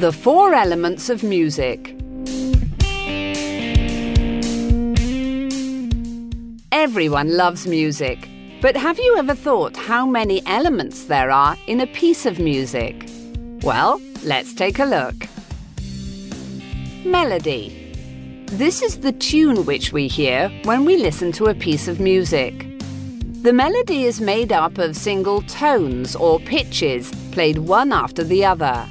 The 4 elements of music. Everyone loves music, but have you ever thought how many elements there are in a piece of music? Well, let's take a look. Melody. This is the tune which we hear when we listen to a piece of music. The melody is made up of single tones or pitches played one after the other.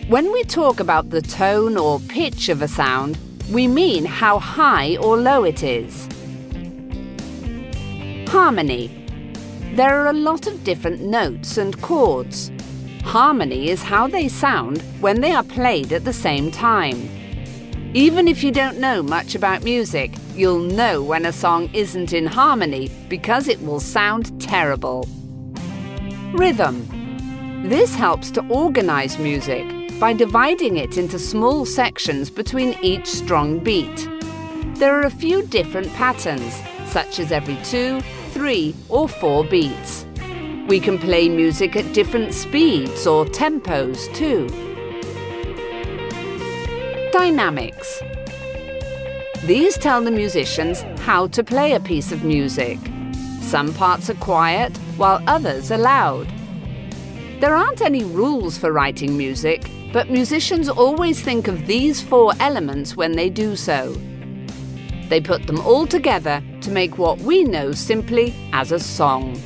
When we talk about the tone or pitch of a sound, we mean how high or low it is. Harmony. There are a lot of different notes and chords. Harmony is how they sound when they are played at the same time. Even if you don't know much about music, you'll know when a song isn't in harmony because it will sound terrible. Rhythm. This helps to organize music by dividing it into small sections between each strong beat. There are a few different patterns, such as every 2, 3, or 4 beats. We can play music at different speeds or tempos too. Dynamics. These tell the musicians how to play a piece of music. Some parts are quiet, while others are loud. There aren't any rules for writing music, but musicians always think of these 4 elements when they do so. They put them all together to make what we know simply as a song.